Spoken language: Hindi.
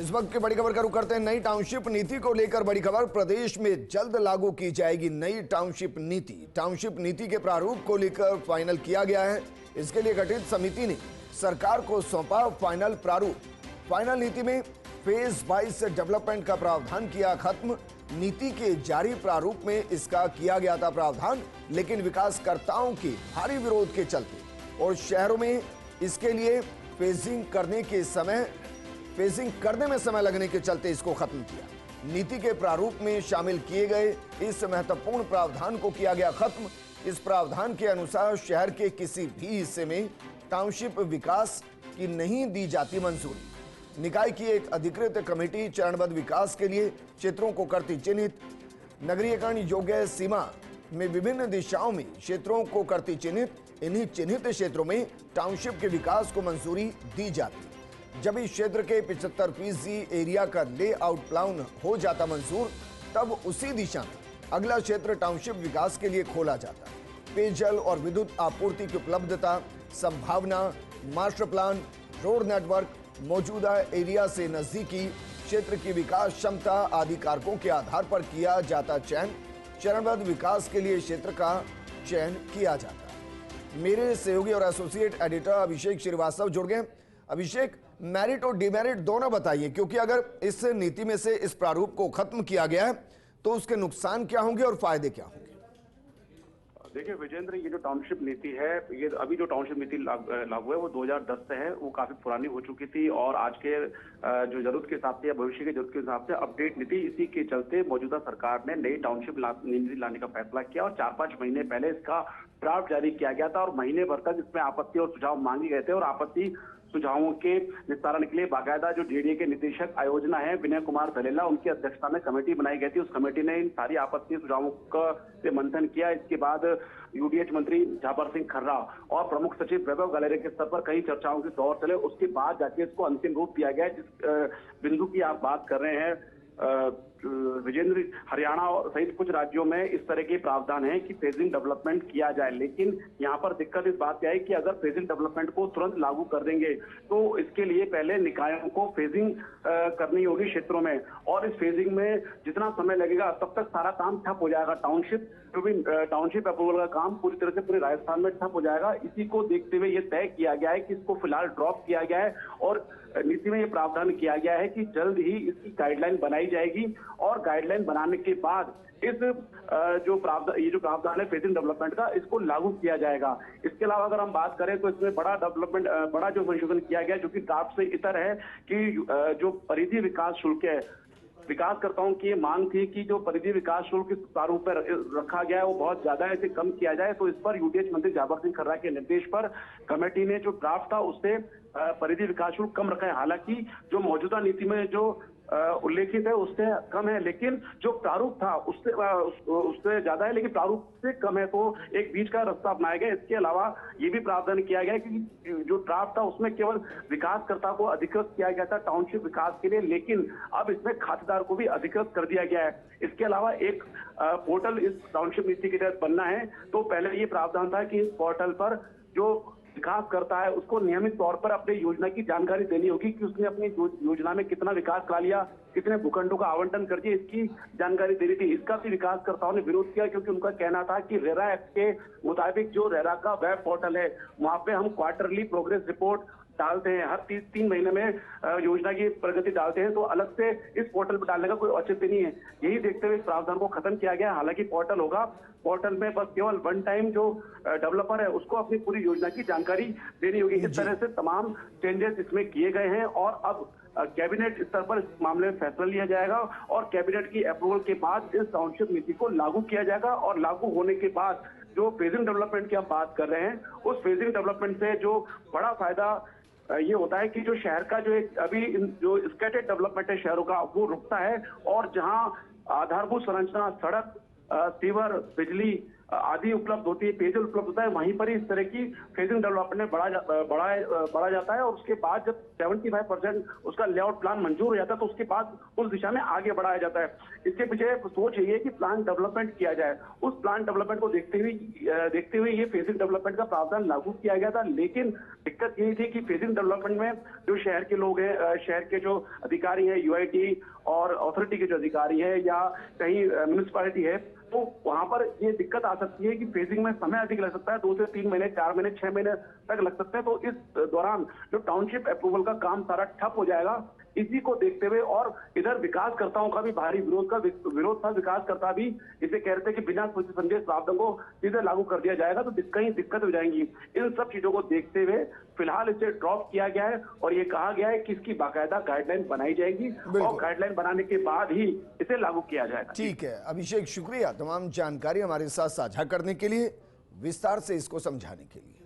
इस वक्त की बड़ी खबर का रुख करते हैं। नई टाउनशिप नीति को लेकर बड़ी खबर। प्रदेश में जल्द लागू की जाएगी नई टाउनशिप नीति। टाउनशिप नीति के प्रारूप को लेकर फाइनल किया गया है। इसके लिए गठित समिति ने सरकार को सौंपा फाइनल प्रारूप। फाइनल नीति में फेज 22 डेवलपमेंट का प्रावधान किया खत्म। नीति के जारी प्रारूप में इसका किया गया था प्रावधान, लेकिन विकासकर्ताओं के भारी विरोध के चलते और शहरों में इसके लिए फेजिंग करने में समय लगने के चलते इसको खत्म किया। नीति के प्रारूप में शामिल किए गए इस महत्वपूर्ण प्रावधान को किया गया खत्म। इस प्रावधान के अनुसार शहर के किसी भी हिस्से में टाउनशिप विकास की नहीं दी जाती मंजूरी। निकाय की एक अधिकृत कमेटी चरणबद्ध विकास के लिए क्षेत्रों को करती चिन्हित। नगरीयकरण योग्य सीमा में विभिन्न दिशाओं में क्षेत्रों को करती चिन्हित। इन्हीं चिन्हित क्षेत्रों में टाउनशिप के विकास को मंजूरी दी जाती। जब इस क्षेत्र के 75% एरिया का लेआउट प्लान हो जाता मंजूर, तब उसी दिशा में अगला क्षेत्र टाउनशिप विकास के लिए खोला जाता। पेयजल और विद्युत आपूर्ति की उपलब्धता, संभावना, मास्टर प्लान, रोड नेटवर्क, मौजूदा एरिया से नजदीकी क्षेत्र की विकास क्षमता आदि कारकों के आधार पर किया जाता चयन। चरणबद्ध विकास के लिए क्षेत्र का चयन किया जाता। मेरे सहयोगी और एसोसिएट एडिटर अभिषेक श्रीवास्तव जुड़ गए। अभिषेक, मेरिट और डिमेरिट दोनों बताइए, क्योंकि अगर इस नीति में से इस प्रारूप को खत्म किया गया है तो उसके नुकसान क्या होंगे और फायदे क्या होंगे? देखिए विजेंद्र, ये जो टाउनशिप नीति है, ये अभी जो टाउनशिप नीति लागू है वो 2010 से है। वो काफी पुरानी हो चुकी थी और आज के जो जरूरत के हिसाब से या भविष्य की जरूरत के हिसाब से अपडेट नीति, इसी के चलते मौजूदा सरकार ने नई टाउनशिप नीति लाने का फैसला किया और 4-5 महीने पहले इसका ड्राफ्ट जारी किया गया था और महीने भर तक इसमें आपत्ति और सुझाव मांगे गए थे और आपत्ति सुझावों के निस्तारण के लिए बाकायदा जो जेडीए के निदेशक आयोजना है विनय कुमार दलेला, उनकी अध्यक्षता में कमेटी बनाई गई थी। उस कमेटी ने इन सारी आपत्ति सुझावों का मंथन किया। इसके बाद यूडीएच मंत्री झाबर सिंह खर्रा और प्रमुख सचिव वैभव गलेरे के स्तर पर कई चर्चाओं के दौर चले। उसके बाद जाके इसको अंतिम रूप दिया गया। जिस बिंदु की आप बात कर रहे हैं विजेंद्र, हरियाणा सहित कुछ राज्यों में इस तरह के प्रावधान है कि फेजिंग डेवलपमेंट किया जाए, लेकिन यहाँ पर दिक्कत इस बात की आई कि अगर फेजिंग डेवलपमेंट को तुरंत लागू कर देंगे तो इसके लिए पहले निकायों को फेजिंग करनी होगी क्षेत्रों में, और इस फेजिंग में जितना समय लगेगा तब तक सारा काम ठप हो जाएगा। टाउनशिप अप्रूवल का काम पूरी तरह से पूरे राजस्थान में ठप हो जाएगा। इसी को देखते हुए ये तय किया गया है कि इसको फिलहाल ड्रॉप किया गया है और नीति में ये प्रावधान किया गया है कि जल्द ही इसकी गाइडलाइन बनाई जाएगी और गाइडलाइन बनाने के बाद इस जो प्रावधान है फेजिंग डेवलपमेंट का, इसको लागू किया जाएगा। इसके अलावा अगर हम बात करें तो इसमें बड़ा जो संशोधन किया गया, जो कि ड्राफ्ट से इतर है कि जो परिधि विकास शुल्क है, विकासकर्ताओं की मांग थी कि जो परिधि विकास शुल्क प्रारूप पर रखा गया है वो बहुत ज्यादा है, इसे कम किया जाए। तो इस पर यूडीएच मंत्री झाबर सिंह खर्रा के निर्देश पर कमेटी ने जो ड्राफ्ट था उससे परिधि विकास शुल्क कम रखा है। हालांकि जो मौजूदा नीति में जो उल्लेखित है उससे कम है, लेकिन जो प्रारूप था उससे ज्यादा है, लेकिन प्रारूप से कम है, तो एक बीच का रास्ता अपनाया गया। इसके अलावा ये भी प्रावधान किया गया कि जो ड्राफ्ट था उसमें केवल विकासकर्ता को अधिकृत किया गया था टाउनशिप विकास के लिए, लेकिन अब इसमें खातेदार को भी अधिकृत कर दिया गया है। इसके अलावा एक पोर्टल इस टाउनशिप नीति के तहत बनना है। तो पहले ये प्रावधान था कि इस पोर्टल पर जो विकास करता है उसको नियमित तौर पर अपनी योजना की जानकारी देनी होगी कि उसने अपनी योजना में कितना विकास करा लिया, कितने भूखंडों का आवंटन कर दिया, इसकी जानकारी देनी थी। इसका भी विकासकर्ताओं ने विरोध किया क्योंकि उनका कहना था कि रेरा एक्ट के मुताबिक जो रेरा का वेब पोर्टल है वहां पे हम क्वार्टरली प्रोग्रेस रिपोर्ट डालते हैं, हर 3 महीने में योजना की प्रगति डालते हैं, तो अलग से इस पोर्टल पर डालने का कोई औचित्य नहीं है। यही देखते हुए इस प्रावधान को खत्म किया गया। हालांकि पोर्टल होगा, पोर्टल में बस केवल वन टाइम जो डेवलपर है उसको अपनी पूरी योजना की जानकारी देनी होगी। इस तरह से तमाम चेंजेस इसमें किए गए हैं और अब कैबिनेट स्तर पर इस मामले में फैसला लिया जाएगा और कैबिनेट की अप्रूवल के बाद इस टाउनशिप नीति को लागू किया जाएगा और लागू होने के बाद जो फेजिंग डेवलपमेंट की हम बात कर रहे हैं उस फेजिंग डेवलपमेंट से जो बड़ा फायदा ये होता है कि जो शहर का जो एक अभी जो स्कैटर्ड डेवलपमेंट है शहरों का वो रुकता है और जहां आधारभूत संरचना, सड़क, सीवर, बिजली, आदि उपलब्ध होती है, पेयजल उपलब्ध होता है, वहीं पर ही इस तरह की फेजिंग डेवलपमेंट बढ़ा जाता है और उसके बाद जब 75% उसका लेआउट प्लान मंजूर हो जाता है तो उसके बाद उस दिशा में आगे बढ़ाया जाता है। इसके पीछे सोच यही है कि प्लान डेवलपमेंट किया जाए। उस प्लान डेवलपमेंट को देखते हुए ये फेजिंग डेवलपमेंट का प्रावधान लागू किया गया था, लेकिन दिक्कत यही थी कि फेजिंग डेवलपमेंट में जो शहर के लोग हैं, शहर के जो अधिकारी हैं, यूआईटी और अथॉरिटी के जो अधिकारी है या कहीं म्युनिसिपैलिटी है, तो वहां पर ये दिक्कत आ सकती है कि फेजिंग में समय अधिक लग सकता है, 2 से 3 महीने, 4 महीने, 6 महीने तक लग सकते हैं। तो इस दौरान जो टाउनशिप अप्रूवल का काम सारा ठप हो जाएगा। इसी को देखते हुए और इधर विकासकर्ताओं का भी भारी विरोध था। विकासकर्ता भी इसे कह रहे थे कि बिना सोचे समझे प्रावधान को सीधे लागू कर दिया जाएगा तो कहीं दिक्कत हो जाएंगी। इन सब चीजों को देखते हुए फिलहाल इसे ड्रॉप किया गया है और ये कहा गया है कि इसकी बाकायदा गाइडलाइन बनाई जाएगी और गाइडलाइन बनाने के बाद ही इसे लागू किया जाएगा। ठीक है अभिषेक, शुक्रिया तमाम जानकारी हमारे साथ साझा करने के लिए, विस्तार से इसको समझाने के लिए।